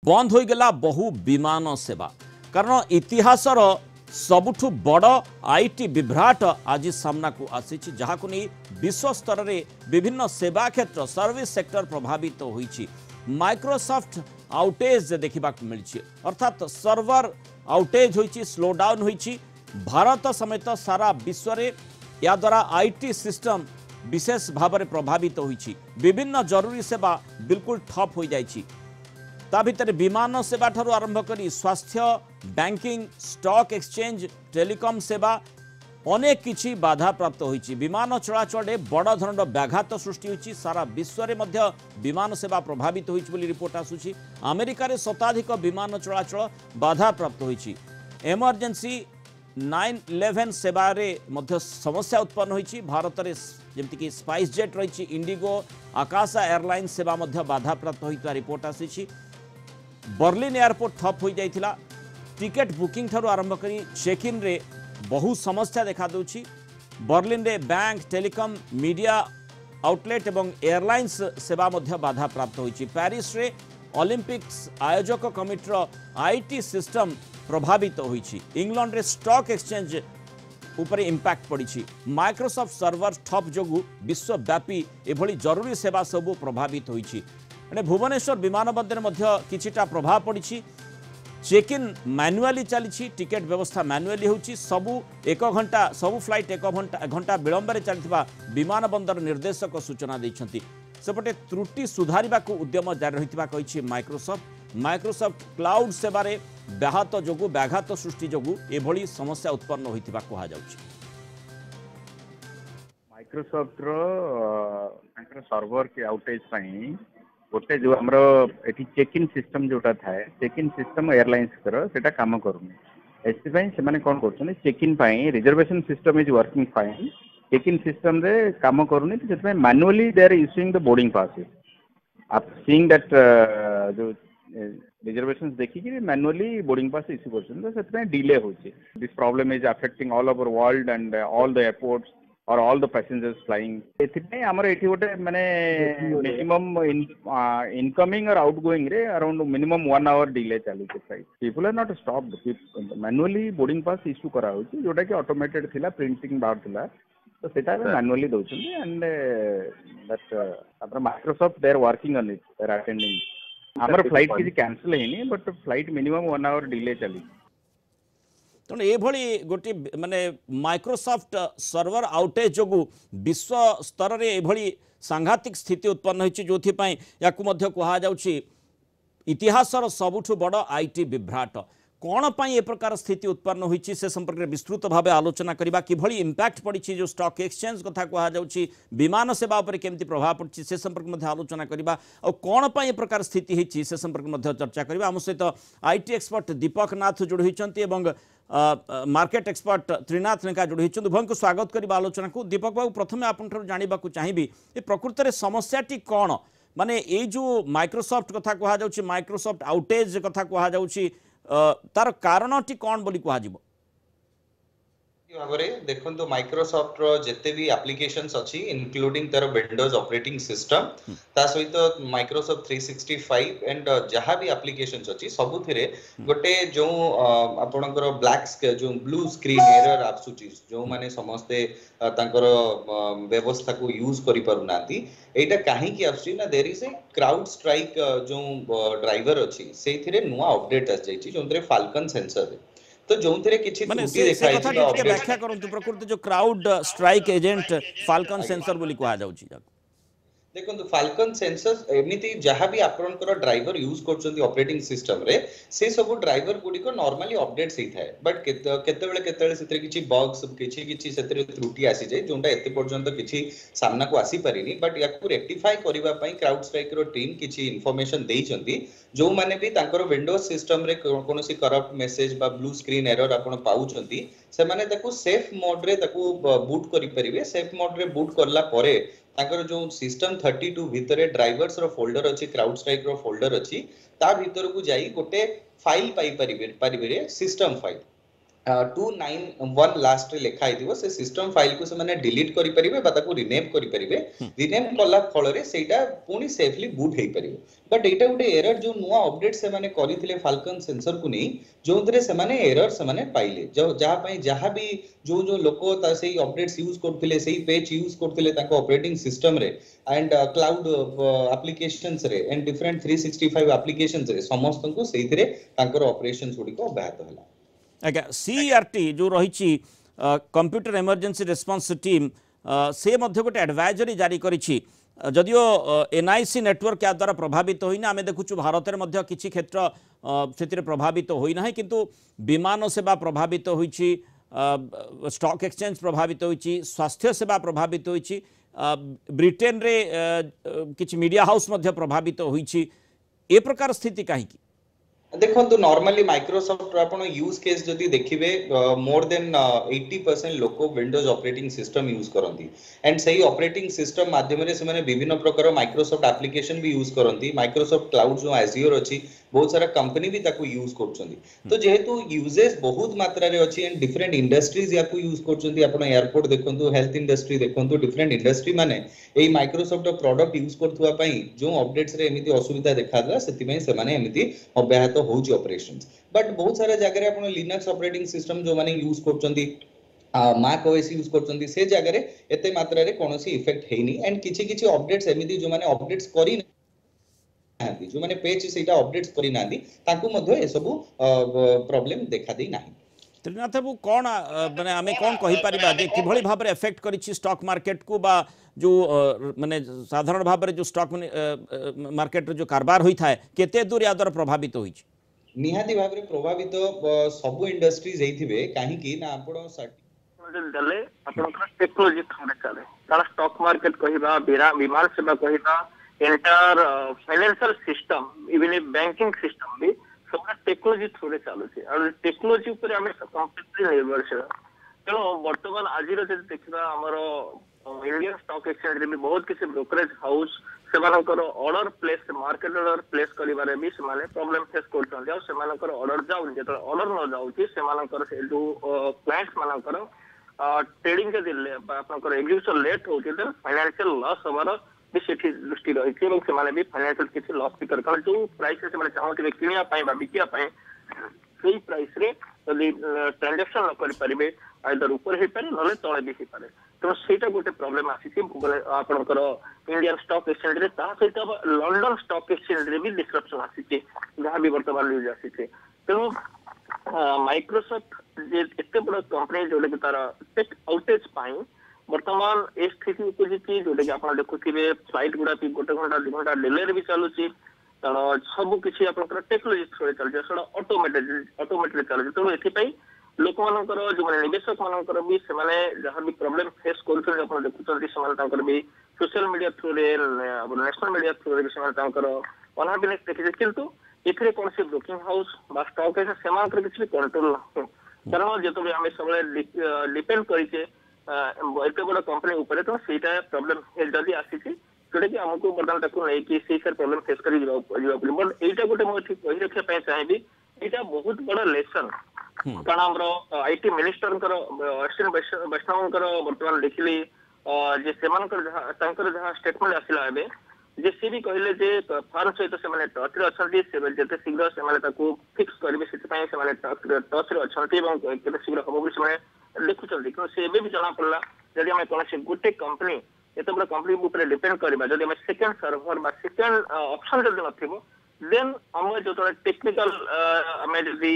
बंद हो गला बहु विमान सेवा कारण इतिहासर सबुठु बड़ आईटी विभ्राट आज सामना को आसी जहाँ को नहीं विश्व स्तर में विभिन्न सेवा क्षेत्र सर्विस सेक्टर प्रभावित होईछि। माइक्रोसॉफ्ट आउटेज देखा मिली अर्थात सर्वर आउटेज होईछि, स्लो डाउन होईछि। भारत समेत सारा विश्व में या द्वारा आईटी सिस्टम विशेष भाव में प्रभावित होईछि। विभिन्न जरूरी सेवा बिल्कुल ठप हो जाइछि। ता भितर विमान सेवा ठारू आरंभ करी स्वास्थ्य, बैंकिंग, स्टॉक एक्सचेंज, टेलीकॉम सेवा अनेक किछि बाधा प्राप्त होईछि। विमान चलाचल बड़ धरण व्याघात सृष्टि होईछि। सारा विश्व में मध्य विमान सेवा प्रभावित होईछि बोली रिपोर्ट आसुछि। अमेरिका रे शताधिक विमान चलाचल बाधा प्राप्त होईछि। इमरजेंसी 911 सेवा रे मध्य समस्या उत्पन्न होईछि। भारत रे जेमति कि स्पाइस जेट रही, इंडिगो, आकाशा एयरलाइंस सेवा मध्य बाधा प्राप्त होईता रिपोर्ट आसी। बर्लिन एयरपोर्ट ठप हो जाइथिला। टिकेट बुकिंग ठारू आरंभ करी चेक इन रे बहु समस्या देखा दूची। बर्लिन रे बैंक, टेलीकॉम, मीडिया आउटलेट एवं एयरलाइंस सेवा मध्य बाधा प्राप्त होईछि। पेरिस रे ओलंपिक्स आयोजक कमिटीर आईटी सिस्टम प्रभावित होईछि। इंग्लैंड रे स्टॉक एक्सचेंज ऊपर इंपैक्ट पड़ी। माइक्रोसॉफ्ट सर्वर ठप जोगु विश्वव्यापी एभली जरूरी सेवा सबू प्रभावित होईछि। भुवनेश्वर विमान बंदर मध्य किछिटा प्रभाव पड़ी। चेक इन मैनुअली चली, टिकेट व्यवस्था मैनुअली होची। सबू 1 घंटा सबू फ्लाइट 1 घंटा विलंब चलता विमान बंदर निर्देशक सूचना देइछंती। सेपटे त्रुटि सुधारिबा को उद्यम जारी रहितबा कहिछि माइक्रोसॉफ्ट। माइक्रोसॉफ्ट क्लाउड सेवारे व्याहत जोगु व्याघात सृष्टि जोगु एभली समस्या उत्पन्न होइतिबा कहा जाउछि। माइक्रोसॉफ्ट रो सर्वर के आउटेज पई गोटे जो आमर एटी चेक इन सिस्टम जोटा थाए, चेक इन सिस्टम एयरलाइंस करो सेटा काम करूनी। एसी पई से माने कोन करछन चेक इन पई reservation system is working fine, check in system रे काम करूनी। तो सेटा manually they are issuing the boarding passes. आप सीइंग दैट जो रिजर्वेशंस देखि कि मैनुअली बोर्डिंग पास इशू करछन, तो सेटा डिले होछि। This problem is affecting all over world and all the airports और ऑल द पैसेंजर्स फ्लाइंग। एथिपे हमर एठी गोटे माने मिनिमम इनकमिंग और आउटगोइंग रे अराउंड मिनिमम 1 आवर डिले चली flight. People are not stopped. Manually boarding pass issue करा होछि जोटा कि ऑटोमेटेड थिला, प्रिंटिंग बाहर थिला, तो सेटा मैनुअली दउछन। एंड दैट अपन Microsoft they are working on it, they are attending. हमर फ्लाइट किसी कैंसिल हेनी, but flight minimum 1 hour delay चली। तेणु ये गोटे माने माइक्रोसॉफ्ट सर्वर आउटेज जोगु विश्व स्तर में ये सांघातिक स्थिति उत्पन्न होती, जो या कहा इतिहासर सबुठु बड़ आईटी विभ्राट। कौन पाई ए प्रकार स्थिति उत्पन्न होती से संपर्क में विस्तृत भाव आलोचना करबा। किभली इंपैक्ट पड़ी, जो स्टॉक एक्सचेंज कथा कहुच्छी, विमान सेवा पर केमती प्रभाव पड़ी से संपर्क में आलोचना करबा। और कौन पाई ए प्रकार स्थिति होती से संपर्क में चर्चा करबा। आम सहित आईटी एक्सपर्ट दीपक नाथ जोड़ी होती और मार्केट एक्सपर्ट त्रिनाथ लेखा जोड़ी होती। उभय को स्वागत करबा आलोचना को। दीपक बाबू, प्रथम आपन जानवा चाहिए ये प्रकृत में समस्याटी कौन, माने ये जो माइक्रोसॉफ्ट कथा कहुच्छी, माइक्रोसॉफ्ट आउटेज कथा कहुच्छी, तार कारणटी कौन बोली कह भावरे देखो माइक्रोसॉफ्ट रो जेते भी एप्लीकेशंस अछि इंक्लूडिंग तार विंडोज ऑपरेटिंग सिस्टम ता सहित माइक्रोसॉफ्ट 365 एंड जहां भी एप्लीकेशंस अछि सबुथिरे गोटे जो आपनकर ब्लैक जो ब्लू स्क्रीन एरर आसुची, जो माने समस्ते तांकर व्यवस्था को यूज करि पारु नाती। एटा काहे कि आसुची ना there is a CrowdStrike जो ड्राइवर अछि सेथिरे नुवा अपडेट आस जाईची जोंतरे फाल्कन सेंसर रे। तो जोंतरे किछि त्रुटि देखाई छै व्याख्या करंतु प्रकृति जो crowd strike agent falcon sensor बोली कहा जाउची। देखो फाल्कन सेंसर एमिति जहां भी आपनकर ड्राइवर यूज करछन्ती ऑपरेटिंग सिस्टम रे से सब ड्राइवर गुडी को नॉर्मली अपडेट्स ही थाए, बट केतेबेले सेतरे किछि बग्स किछि सेतरे त्रुटि आसी जाय जोंटा एते पर्यंत किछि सामना को आसी परिनी। बट याकू रेक्टिफाई करिवा पई क्राउड स्ट्राइक रो टीम किछि इंफॉर्मेशन देइछन्ती, जो माने भी तांकर विंडोज सिस्टम रे कोनोसी करप्ट मेसेज बा ब्लू स्क्रीन एरर आपण पाउछन्ती से माने ताकू सेफ मोड रे ताकू बूट करि परिबे। सेफ मोड रे बूट करला परे ताकर जो सिस्टम 32 भितरे ड्राइवर्स रो फोल्डर अछि, क्राउड स्ट्राइक रो फोल्डर अछि, ता भितर को जाई गोटे फाइल पाई परिबे सिस्टम फाइल। 291 लास्ट रे लिखा आइथिबो से सिस्टम फाइल को से माने डिलीट करि परिबे बा ताको रिनेम करि परिबे रिनेम कला फल रे सेटा पुनी safely boot hay परिबो but Etah Gute error जो नुवा अपडेट से माने करिथिले फाल्कन सेंसर को नै जोंतरे से माने एरर से माने पाइले जो जहा पई जहा भी जो जो लोको ता सेही अपडेट्स यूज करथिले सेही पेज यूज करथिले ताको ऑपरेटिंग सिस्टम रे एंड क्लाउड एप्लीकेशंस रे एंड डिफरेंट 365 एप्लीकेशंस रे समस्त को सेहितरे तांकर ऑपरेशंस गुडी को अब्याहत होला आज्ञा CERT जो रही कंप्यूटर इमरजेंसी रेस्पॉन्स टीम से मध्य गोटे एडवाइजरी जारी करिछि जदियो NIC नेटवर्क या द्वारा प्रभावित होइना आमे देखुछु भारत में मध्य किछि क्षेत्र से प्रभावित होइना है किंतु विमान सेवा प्रभावित होइछि स्टॉक एक्सचेंज प्रभावित होइछि स्वास्थ्य सेवा प्रभावित होइछि ब्रिटेन रे किछि मीडिया हाउस मध्य प्रभावित होइछि ए प्रकार स्थिति काहे की देखो तो नॉर्मली माइक्रोसॉफ्ट आपण यूज केस जदी देखिबे मोर देन 80% लोक विंडोज ऑपरेटिंग सिस्टम यूज करंती एंड सही ऑपरेटिंग सिस्टम माध्यम रे से माने विभिन्न प्रकार माइक्रोसॉफ्ट एप्लीकेशन भी यूज करंती माइक्रोसॉफ्ट क्लाउड जो एज्योर अछि बहुत सारा कंपनी भी ताको यूज करछंती तो जेहेतु यूजेस बहुत मात्रा रे अछि एंड डिफरेंट इंडस्ट्रीज याको यूज करछंती आपण एयरपोर्ट देखंतु हेल्थ इंडस्ट्री देखंतु डिफरेंट इंडस्ट्री माने एई माइक्रोसॉफ्ट प्रोडक्ट यूज करथुवा पई जो अपडेट्स रे एमिति असुविधा देखादला सेति पई से माने एमिति अब्याहत होउची ऑपरेशंस बट बहुत सारा जगह रे आपण लिनक्स ऑपरेटिंग सिस्टम जो माने यूज करछंती मैक ओएस यूज करछंती से जगह रे एते मात्रा रे कोनोसी इफेक्ट हेनी एंड किछि किछि अपडेट्स एमिति जो माने अपडेट्स करी नांती जो माने पेज सेटा अपडेट्स करी नांती ताकू मध्ये ए सब प्रॉब्लम देखा देई नाही त्रिनाथ बाबू कौन माने आमे कौन कहि परिबा जे किभଳି भाबरे इफेक्ट करिछि स्टॉक मार्केट को बा जो माने साधारण भाबरे जो स्टॉक मार्केट जो कारबार होई थाए केते दूर या द्वारा प्रभावित होइछि निहाती भाबरे प्रभावित सब इंडस्ट्रीज हेइथिबे काहे कि ना आपण दले आपनकर टेक्नोलॉजी थोड़े चले तारा स्टॉक मार्केट कहिबा विमान सेवा कहिबा entire financial system even banking system भी सब टेक्नोलॉजी थोड़े चालू छे और टेक्नोलॉजी ऊपर हमें कंप्लीटली निर्भरशील तेणु वर्तमान आज देखा आमर इंडियन स्टॉक एक्सचेंज भी बहुत किसी ब्रोकरेज हाउस से order place market order place करिबारे भी से प्रॉब्लम फेस करछन और से ऑर्डर जाउ जे ऑर्डर न जाउची से जो क्लाइंट्स मानकर ट्रेडिंग के दिले आपनकर एग्जीक्यूशन लेट होची तो फाइनेंशियल लॉस हमारा भी सेठी दृष्टि रही है से माने भी फाइनेंशियल किसी लॉस भी कर कारण जो प्राइस से माने चाहते किनिया पाए बा बिकिया पाए सही प्राइस रे यदि ट्रांजैक्शन न कर परिबे आइदर ऊपर हे पारे नले तळे भी हे पारे तो सेटा गोटे प्रॉब्लम आसी छी आपनकर इंडियन स्टॉक एक्सचेंज रे ता सहित लंडन स्टॉक एक्सचेंज रे भी डिस्ट्रप्शन आसी छी जहां भी वर्तमान न्यूज आसी छी तो माइक्रोसॉफ्ट जे एते बड़ कंपनी जोले कि तारा टेक आउटेज पाई वर्तमान ए स्थिति उपजिति जोटे कि आप देखुथिबे फ्लाइट गुडा भी गोटे घंटा 2 घंटा डिले भी चलुची कारण सब किछि आपनकर टेक्नोलॉजी थ्रू चलजे सेडा ऑटोमेटेड चलजे तो एथि पई लोक मानकर जो माने निवेशक मानकर भी से माने जहां भी प्रॉब्लम फेस करथि आपण देखुथि से माने तांकर भी सोशल मीडिया थ्रू रे नेशनल मीडिया थ्रू रे से माने तांकर अनहाबिनेस देखि किंतु एथरे कोन से ब्रोकिंग हाउस बा स्टॉक है से मानकर किछि कंट्रोल न कारण जेतो भी हमें सब डिपेंड करिचे एते बड़ कंपनी ऊपर तो सेटा प्रॉब्लम जल्दी आसी छी जोटे कि हमको बर्तमान तक नहीं कि से सर प्रॉब्लम फेस करी जीवा बट एटा गोटे मो ठीक कहि रखिया पय चाहेबी एटा बहुत बड़ लेसन कारण हमरो आईटी मिनिस्टर कर अश्विन वैष्णव कर वर्तमान देखिली जे सेमानकर तांकर जहां स्टेटमेंट आसिला एबे जे सी भी कहले जे फार्म सहित से माने टच रे अछंती से जते शीघ्र से माने ताको फिक्स करबे सेति पय से माने टच रे अछंती एवं केते शीघ्र हबो भी से माने देखुचंती कि से एबे भी जाना पड़ला जदि हमें कोन से गुटे कंपनी एते बड़ कंपनी ऊपर डिपेंड करबा जदि हमें सेकंड सर्वर बा सेकंड ऑप्शन जदि नथिबो देन हम जो तो टेक्निकल हमें जदि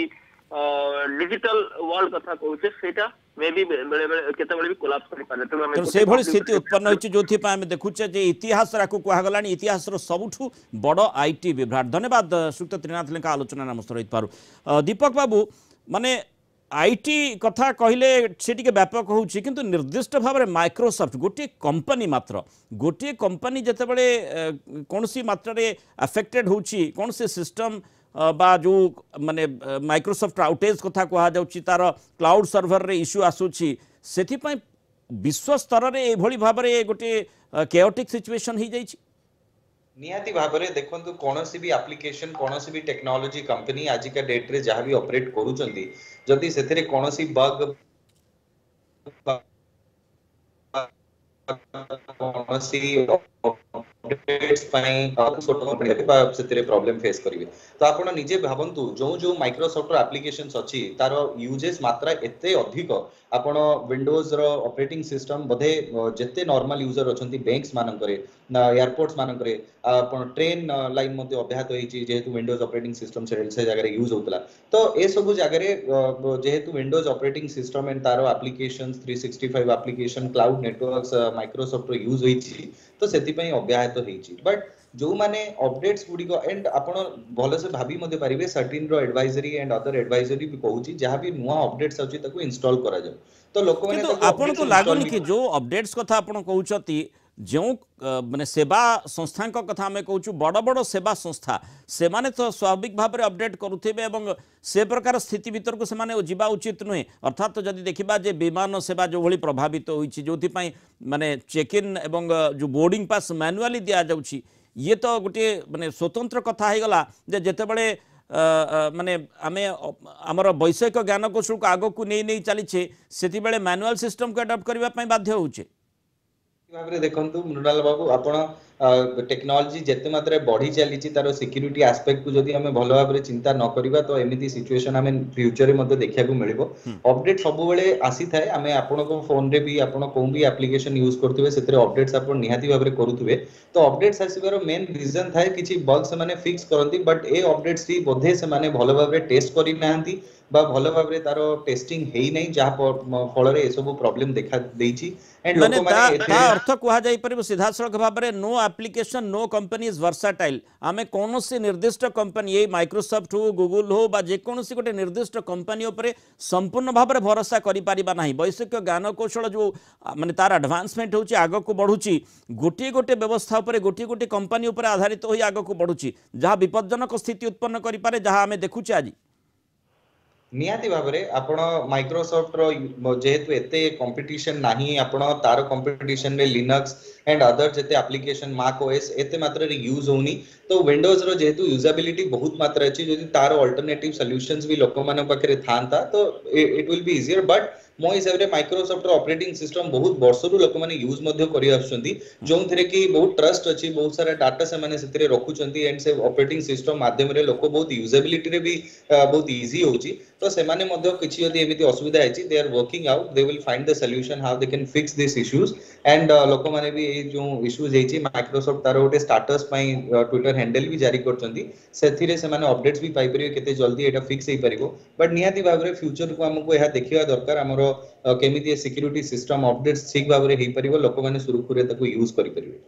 डिजिटल वर्ल्ड कथा कहूचे सेटा मे भी बेले बेले केते बेले भी कोलैप्स करि पारे तो से भली स्थिति उत्पन्न होछि जोथि पा हम देखुचे जे इतिहास राकु कोहा गलानी इतिहास रो सबुठु बड़ आईटी विभ्राट धन्यवाद सुक्त त्रिनाथ लेका आलोचना नमस्कार रहित पारु दीपक बाबू माने आईटी कथा कहले से व्यापक होउछि किंतु निर्दिष्ट भाव में माइक्रोसॉफ्ट गोटे कंपनी मात्र गोटे कंपनी जते बड़े कौन सी मात्रा रे अफेक्टेड होउछि कौन से सिस्टम बा जो माने माइक्रोसॉफ्ट आउटेज कथा कहा जाउछि तार क्लाउड सर्वर रे इश्यू आसुछि सेथि पय विश्व स्तर रे ए भली भाव रे गोटे केओटिक सिचुएशन ही जाइछि निहाती भाबरे देखंतु कोनोसी भी एप्लिकेशन कोनोसी भी टेक्नोलॉजी कंपनी आज का डेट रे जहां भी ऑपरेट करूचंती जदि सेथिरे कोनोसी बग कौनसी अपडेट्स ପାଇଁ छोट कंपनी बा सेतिरे प्रॉब्लम फेस करिवे तो आपण निजे भाबंतु जो जो माइक्रोसॉफ्ट रो एप्लिकेशंस अछि तारो यूजेस मात्रा एते अधिक आपण विंडोज रो ऑपरेटिंग सिस्टम बधे जेते नॉर्मल यूजर अछंती बैंक्स मानन करे ना एयरपोर्ट्स मानन करे आपण ट्रेन लाइन मध्ये अभ्यात होईची जेहेतु विंडोज ऑपरेटिंग सिस्टम से जगह यूज होतला तो ए सब जगह जेहेतु विंडोज ऑपरेटिंग सिस्टम एंड तारो applications 365 application cloud networks Microsoft रो यूज होईची तो सेति पई अभ्यात होईची बट जो माने अपडेट्स गुडी को एंड आपण भलो से भाबी मध्ये पारिबे सर्टेन रो एडवाइजरी एंड अदर एडवाइजरी भी कहूची जहां भी नुवा अपडेट्स आउची ताको इंस्टॉल करा जाऊ तो लोक माने किंतु आपन को लागोनी कि जो अपडेट्स कथा आपन कहउछती जो माने सेवा संस्था कथा आम कहूँ बड़ बड़ सेवा संस्था से माने तो स्वाभाविक भाव में अपडेट करुथिबे एवं से प्रकार स्थिति भीतर को से जीवा उचित नुहे अर्थात तो जदि देखा जे विमान सेवा जो भली प्रभावित होईछि जोथि पई माने चेक इन एवं जो बोर्डिंग पास मैनुअली दिया जाउछि ये तो गोटे माने स्वतंत्र कथा हो गला जे जेते बळे माने आमे आमर वैषयिक ज्ञान कौशल को आग को नहीं चलीछे सेति बेले मैनुअल सिस्टम को अडॉप्ट करबा पई बाध्य होउछे भाबरे देखंतु मृणाल बाबू आपण टेक्नोलॉजी जेते मात्रा बढ़ी चली तार सिक्यूरीटी एस्पेक्ट को जदि हमें भलो भाव चिंता न करिबा तो एमिति सिचुएशन हमें फ्यूचर रे मध्ये देखिया को मिलिबो अपडेट सब बेले आसी थाए हमें आपण को फोन रे भी आपण को भी एप्लिकेशन यूज करथिबे सेतरे अपडेट्स आपण निहाती भाव रे करूथिबे तो अपडेट्स आसीबार मेन रीजन थाए किछि बग से माने फिक्स करंती बट ए अपडेट्स टी बोधे से माने भलो भाव रे टेस्ट करि नाहंती बा भलो भाव रे तारो टेस्टिंग हेई नै जहा फल रे ए सब प्रॉब्लम देखा देइछि एंड लोक माने ता अर्थ कुहा जाई परिबो सीधा सड़क भाव रे no application no company is versatile आमे कोनोसी निर्दिष्ट कंपनी ये माइक्रोसॉफ्ट हो गूगल हो बा जे कोनोसी गोटे निर्दिष्ट कंपनी उपरे संपूर्ण भाव में भरोसा करि पारिबा नाही वैषयिक ज्ञान कौशल जो माने तार एडवांसमेंट होची आग को बढ़ुची गोटे गोटे व्यवस्था उपरे गोटे गोटे कंपनी उपरे आधारित होई आग को बढ़ुची जहाँ विपज्जनक स्थिति उत्पन्न करि पारे जहाँ आमे देखुचे आज निहाती भाबरे आपण माइक्रोसॉफ्ट रो जेहेतु एते कंपटीशन नाही आपण तार कंपटीशन रे लिनक्स एंड अदर जेते एप्लिकेशन मैक ओएस एते मात्रा रे यूज होनी तो विंडोज रो जेहेतु यूजेबिलिटी बहुत मात्रा अछि जदि तार अल्टरनेटिव सॉल्यूशंस भी लोक माने पाखरे थांता तो it will be easier but मो हिसाब रे माइक्रोसॉफ्ट रो ऑपरेटिंग सिस्टम बहुत वर्षरु लोक माने यूज मध्ये करि आछंती जों थरे कि बहुत ट्रस्ट अछि बहुत सारा डाटा से माने सेतरे रखुचंती एंड से ऑपरेटिंग सिस्टम माध्यम रे लोक बहुत यूजेबिलिटी रे भी बहुत इजी होची तो से माने मध्ये किछि यदि एमिति असुविधा आछि they are working out they will find the solution how they can fix this issues and लोक माने भी ए जो इश्यूज हेछि माइक्रोसॉफ्ट तार गोटे स्टेटस पई ट्विटर हैंडल भी जारी करचंती सेथिरे से माने अपडेट्स भी पाई परिबे केते जल्दी एटा फिक्स हे परिबो बट निहाती भाव रे फ्यूचर को हमको एहा देखिबा दरकार हमरो केमिति सिक्यूरिटी सिस्टम अपडेट्स ठीक भाव रे हे परिबो लोक माने सुरखुरे ताको यूज करि परिबे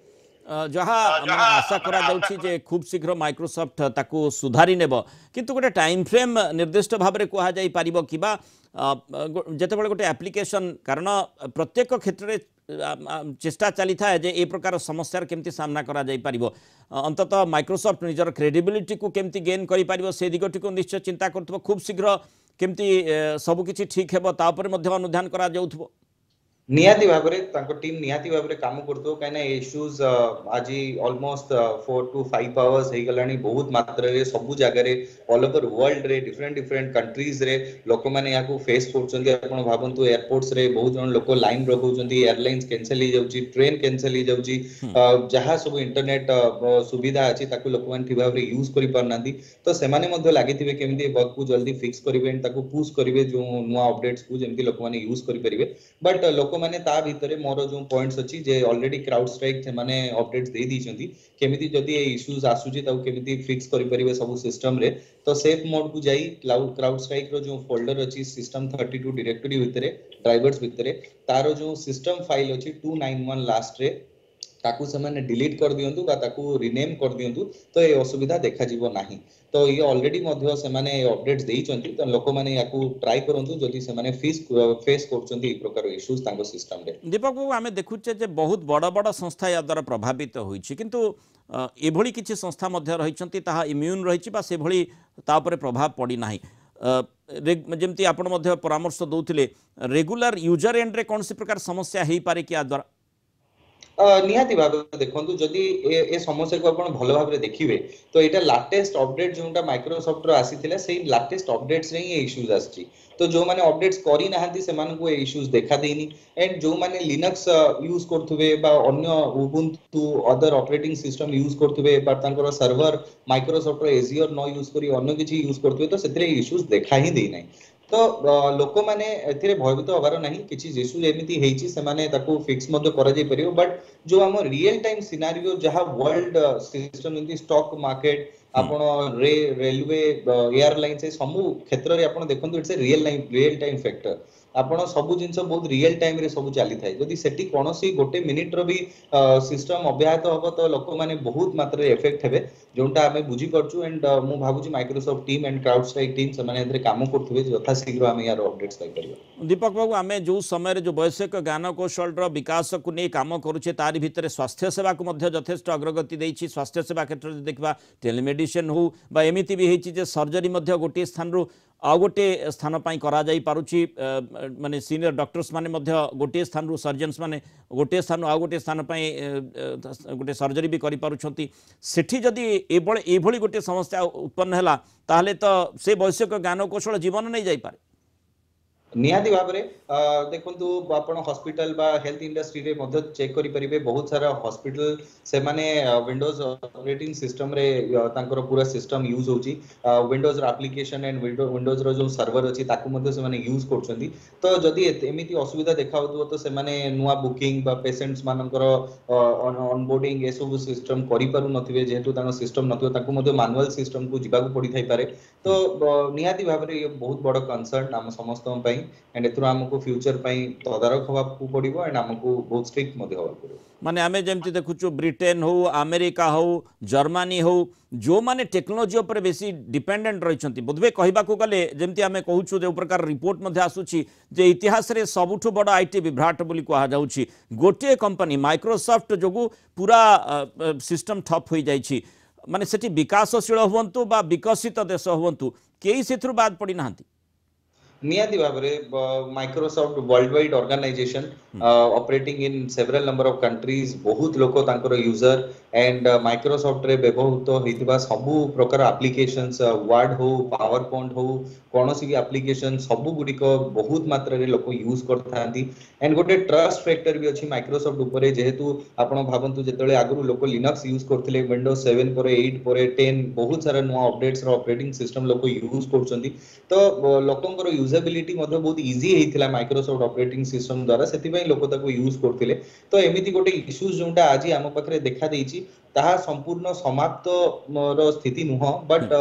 जहाँ आशा करा जाउछि जे खूब शीघ्र माइक्रोसॉफ्ट ताकू सुधारी नेब किंतु गोटे टाइम फ्रेम निर्दिष्ट भाव में कह जाई पारिबो किबा जेते बेले गोटे एप्लिकेशन कारण प्रत्येक क्षेत्र में चेष्टा चली था जे ए प्रकार समस्यार केमती सामना करा जाई पारिबो अंततः माइक्रोसॉफ्ट निजर क्रेडिबिलिटी को केमती गेन करि पारिबो से दिगटी को निश्चय चिंता करथबो खूब शीघ्र केमती सब किछि ठीक हेबो ता ऊपर मध्ये अनुध्यान करा जाउथबो निहाती भाव में टीम निहाती भाव में काम करतो कहीं इश्यूज आज ऑलमोस्ट 4 to 5 आवर्स हे गलानी बहुत मात्रा रे सब जगह रे ऑल ओवर वर्ल्ड रे डिफरेंट डिफरेंट कंट्रीज रे लोक माने या को फेस करछंती आपण भाबंतु एयरपोर्ट्स रे बहुत जन लोक लाइन रखौछंती एयरलाइंस कैंसिल ही जाउची ट्रेन कैंसिल ही जाउची जहां सब इंटरनेट सुविधा अछि ताकू लोक मान ठीक भाव रे यूज करि पारनांती तो से माने मध्ये लागिथिबे केमदी बग को जल्दी फिक्स करिवे एंड ताकू पुश करिवे जो नुवा अपडेट्स को जेमती लोक माने यूज करि परिबे बट लोक माने ता भितरे मोर जो पॉइंट्स अछि जे ऑलरेडी क्राउड स्ट्राइक माने अपडेट्स दे दिछंती केमिति जदी ए इश्यूज आसुची ताऊ केमिति फिक्स करि परिबे सब सिस्टम रे तो सेफ मोड को जाई क्राउड स्ट्राइक रो जो फोल्डर अछि सिस्टम 32 डायरेक्टरी भितरे ड्राइवर्स भितरे तारो जो सिस्टम फाइल अछि 291 लास्ट रे ताकू से माने डिलीट कर दियंतु बा ताकू रिनेम कर दियंतु तो ए असुविधा देखा जीवो नाही तो ये ऑलरेडी मध्य से माने अपडेट्स देइचंती तो लोक माने याकू ट्राई करंतु जदी से माने फेस करचंती ए प्रकार इश्यूज तांको सिस्टम रे दीपक बाबू आमे देखुचे जे बहुत बड़ बड़ संस्था या द्वारा प्रभावित होईछि किंतु एभली किछि संस्था मध्य रहिचंती ताहा इम्यून रहिछि बा से भली ता ऊपर प्रभाव पड़ी नाही जेमती आपण मध्य परामर्श दउथिले रेगुलर यूजर एंड रे कोनसी प्रकार समस्या हेई पारे कि आ द्वारा निहाती भाव देखो जदि ए समस्या को आपण भल भाव देखिए तो यहाँ लाटेस्ट अपडेट जोटा माइक्रोसॉफ्ट आसी से लाटेस्ट अपडेट्स रे ही इश्यूज आसी तो जो माने अपडेट्स करी नाहंती से मानकु ए इश्यूज देखा देनी एंड जो माने लिनक्स यूज करथुबे बा अन्य Ubuntu other operating system use करथुबे बा तांकर सर्वर माइक्रोसॉफ्ट रो एजियर न यूज करी अन्य किछि यूज करथुबे तो सेतरे इश्यूज देखा ही देई नै तो लोक मैंने एथिरे भयभीत हबार नहीं किछि इश्यू एमिति हेछि से माने ताकू फिक्स मध्य करा जाय परियो बट जो हम रियल टाइम सिनारियो जहाँ world system in stock market आपण रेलवे एयरलाइन से समू क्षेत्र रे आपण देखंतु it's a real time factor आपण सब जिंस बहुत रियल टाइम रे सब चली थाए जदि सेठी कोनोसी गोटे मिनिट रो भी सिस्टम अव्याहत हबो तो लोक माने बहुत मात्रा रे इफेक्ट हेबे जोंटा हमें बुझी परछु एंड मु भाबुची Microsoft team and CrowdStrike team से माने एथरे काम करथुबे यथा शीघ्र हमें यार अपडेट्स पाई परियो। दीपक बाबू आमे जो समय जो वैषयिक ज्ञान कौशल विकास को नहीं काम करुचे तारि भितर स्वास्थ्य सेवा को मध्य यथेष्ट अग्रगति देछि स्वास्थ्य सेवा क्षेत्र में देखा टेलीमेडिसिन हो बा एमिति भी होइछि जे सर्जरी मध्य गोटे स्थान रु आउ गोटे स्थान पाई करा जाई पारुछि माने सीनियर डॉक्टर्स माने मध्य गोटे स्थान रु सर्जन्स माने गोटे स्थान आउ गोटे स्थान पाई गोटे सर्जरी भी करि पारुछंती सेठी जदी एभली गोटे समस्या उत्पन्न हैला ताहले तो से वैषयिक ज्ञान कौशल जीवन नहीं जाई पारे निहाती भाव में देखु आपण हॉस्पिटल बा हेल्थ इंडस्ट्री रे मध्य चेक करि परिबे बहुत सारा हॉस्पिटल से माने विंडोज ऑपरेटिंग सिस्टम रे तांकर पूरा सिस्टम यूज होची विंडोज रो एप्लीकेशन एंड विंडोज रो जो सर्वर अछि ताकू मध्य से माने यूज करछंती तो जदी एमिति असुविधा देखाउतो तो से माने नुवा बुकिंग बा पेशेंट्स मानकर ऑनबोर्डिंग ए सब सिस्टम करि पारु नथिबे जेहेतु तांको सिस्टम नथिबे ताकू मध्य मैनुअल सिस्टम को जिबा को पड़ी थाई पारे तो निहाती भाव में ये बहुत बड़ कंसर्न हम समस्त पई एंड एथरो हमको फ्यूचर पई तदारक होबा को पड़िबो एंड हमको बहुत स्ट्रिक्ट मध्ये होबा पड़िबो माने आमे जेमति देखुछु ब्रिटेन हो अमेरिका हो जर्मनी हो जो माने टेक्नोलॉजी ऊपर बेसी डिपेंडेंट रहिछंती बोधवे कहबा को गले जेमति आमे कहूछु जे प्रकार रिपोर्ट मध्ये आसुछि जे इतिहास रे सबुठु बड़ आईटी विभ्राट बोली कहा जाउछि गोटे कंपनी माइक्रोसॉफ्ट जोगु पूरा सिस्टम ठप होई जाइछि माने सेठी विकासशील होवंतु बा विकसित देश होवंतु केही सेथुर बाद पड़ी नाहंती निहाती भाव में Microsoft world wide organisation operating in several number of countries बहुत लोक तांकर यूजर एंड माइक्रोसॉफ्ट रे व्यवहृत होइतिबा सबु प्रकार एप्लीकेशंस वर्ड हो पावर पॉइंट हो कोनोसी भी एप्लीकेशन सबु गुडी को बहुत मात्रा रे लोक यूज करथांती एंड गोटे ट्रस्ट फैक्टर भी अछि माइक्रोसॉफ्ट ऊपर जेहेतु आपण भाबंतु जेतले आगु लोक लिनक्स यूज करथिले विंडोज 7 पर 8 पर 10 बहुत सारा नुवा अपडेट्स रो ऑपरेटिंग सिस्टम लोक यूज करछंती तो लोकंकर यूजेबिलिटी मध्ये बहुत इजी हेतिला माइक्रोसॉफ्ट ऑपरेटिंग सिस्टम द्वारा सेति पई लोक ताको यूज करथिले तो एमिति गोटे इश्यूज जोंटा आज हम पाखरे देखा देइछि ताहा संपूर्ण समाप्त रो स्थिति नुह बट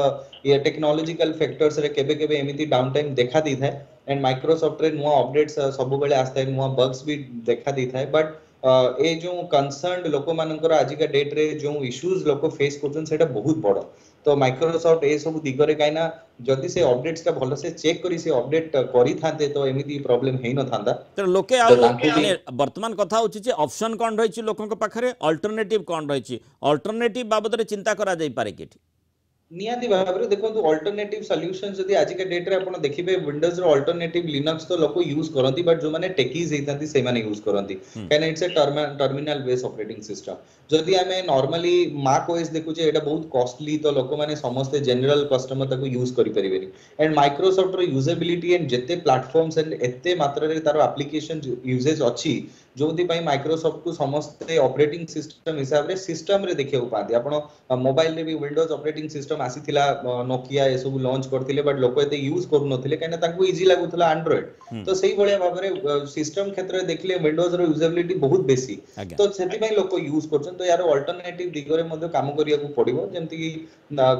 ये टेक्नोलॉजिकल फैक्टर्स रे केबे केबे एमिति डाउन टाइम देखा दी थाए एंड माइक्रोसॉफ्ट रे नुवा अपडेट्स सब बेले आस्ता है नुवा बग्स भी देखा दी थाए बट ए जो कंसर्न लोक मानकर आज का डेट रे जो इश्यूज लोक फेस करछन सेटा बहुत बड़ तो माइक्रोसॉफ्ट ए सब दिगरे काइना जदि से अपडेट्स का भलो से चेक करी से अपडेट करी थाते तो एमिति प्रॉब्लम हेइ न थांदा तो लोके आ वर्तमान कथा होछि जे ऑप्शन कोन रहिछि लोकन पाखरे अल्टरनेटिव कोन रहिछि अल्टरनेटिव बाबद रे चिंता करा जाई पारे केठी निहाती भाव में देखो अल्टरनेटिव सॉल्यूशंस जदि आज के डेट रे आपण देखिबे विंडोज रो अल्टरनेटिव लिनक्स तो लोक यूज करंती बट जो माने टेकीज हेतांती से माने यूज करंती can it's a terminal based operating system जदि हमें नॉर्मली मैक ओएस देखु जे एटा बहुत कॉस्टली तो लोक माने समस्त जनरल कस्टमर ताको यूज करि परिबेनी एंड माइक्रोसॉफ्ट रो यूजेबिलिटी एंड जते प्लेटफॉर्म्स एंड एते मात्रा रे तारो एप्लीकेशन यूजेज अछि जोथि पई माइक्रोसॉफ्ट को समस्त ऑपरेटिंग सिस्टम हिसाब रे सिस्टम रे देखियो पाती आपण मोबाइल रे भी विंडोज ऑपरेटिंग सिस्टम आसीथिला नोकिया ए सब लॉन्च करथिले बट लोक एते यूज करू नथिले काने तांको इजी लागुथला एंड्रॉइड तो सेही भलिया भाबरे सिस्टम क्षेत्र रे देखले विंडोज रो यूजेबिलिटी बहुत बेसी तो सेति पई लोक यूज करछन तो यार अल्टरनेटिव दिगरे मध्ये काम करिया को पड़िबो जेंति कि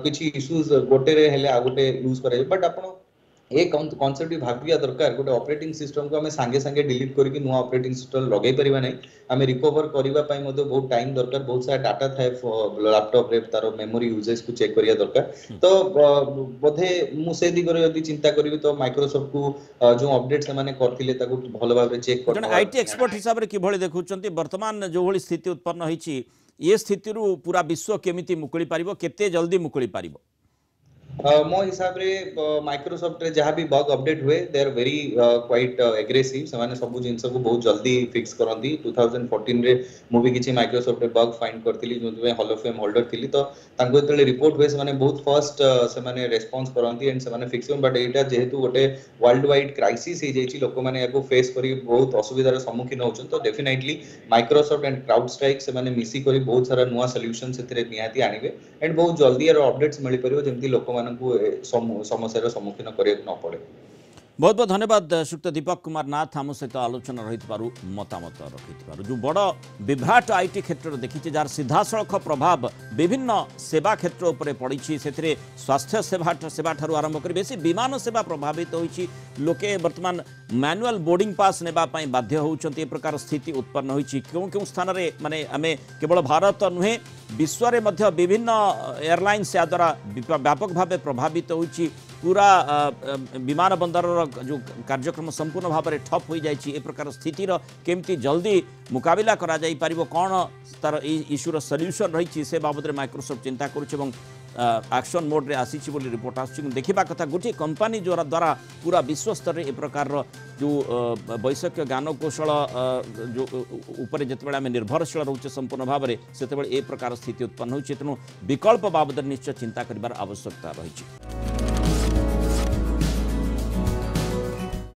किछि इश्यूज गोटे रे हेले आ गोटे यूज करे बट आपण ए कॉन्सेप्ट भाबिया दरकार गोटे ऑपरेटिंग सिस्टम को हमें संगे संगे डिलीट करके नुवा ऑपरेटिंग सिस्टम लगाई परिबा नै हमें रिकवर करिबा पई मध्ये बहुत टाइम दरकार बहुत सारा डाटा थाए लैपटॉप रे तारो मेमोरी यूजेज को चेक करिया दरकार तो बोधे मु से दिगरे यदि चिंता करिबे तो माइक्रोसॉफ्ट को जो अपडेट से माने करथिले ताको भलो भाबरे चेक कर आईटी एक्सपर्ट हिसाब रे कि भली देखुचंती वर्तमान जो भली स्थिति उत्पन्न होईची ये स्थिति रु पूरा विश्व केमिति मुकुली पारिबो केते जल्दी मुकुली पारिबो मो हिसाब रे माइक्रोसॉफ्ट रे जहाँ भी बग अपडेट हुए they are very quite aggressive से माने सब जिंस को बहुत जल्दी फिक्स करंती 2014 रे मु भी किछि माइक्रोसॉफ्ट रे बग फाइंड करतिली जो में हॉल ऑफ फेम होल्डर थिली तो तांको जेतले रिपोर्ट हुए से माने बहुत फास्ट से माने रेस्पॉन्स करंती एंड से माने फिक्स बट एटा जेहेतु गोटे वर्ल्ड वाइड क्राइसिस हे जेछि लोक माने याको फेस करी बहुत असुविधार सम्मुखीन होछन तो definitely Microsoft and crowd strike से माने मिसी करी बहुत सारा नुवा सॉल्यूशन सेतरे नियाती आनिबे एंड बहुत जल्दी यार अपडेट्स मिल परिबो जेमति लोक मानकु समस्यार सम्मुखीन करिया न पड़े। बहुत बहुत धन्यवाद श्रीयुक्त दीपक कुमार नाथ आम सहित आलोचना रही मतामत रखि जो बड़ विभ्राट आईटी क्षेत्र देखी जार सीधासख प्रभाव विभिन्न सेवा क्षेत्र उपर पड़ी से स्वास्थ्य सेवा ठारू आरंभ कर बेसी विमान सेवा प्रभावित होती लोके वर्तमान मैनुअल बोर्डिंग पास नेबाई बाध्य होती प्रकार स्थिति उत्पन्न होती क्यों क्यों स्थान में माने आमे केवल भारत नुहे विश्व में विभिन्न एयरलाइंस या द्वारा व्यापक भाव प्रभावित होती पूरा विमान बंदर जो कार्यक्रम संपूर्ण भाव में ठप हो जाए प्रकार स्थितिर केमती जल्दी मुकाबला करा जाई पारिबो कौन तार इश्यूर सल्यूशन रही से बाबद में माइक्रोसॉफ्ट चिंता करुच्चे एक्शन मोड रे आसी बोली रिपोर्ट आस देखा कथा गोटे कंपनी जो द्वारा पूरा विश्व स्तर में ए प्रकार जो वैषयिक ज्ञान कौशल जो ऊपर जिते आम निर्भरशील रोचे संपूर्ण भाव में से ए प्रकार स्थिति उत्पन्न होती तेणु विकल्प बाबद निश्चय चिंता करार आवश्यकता रही।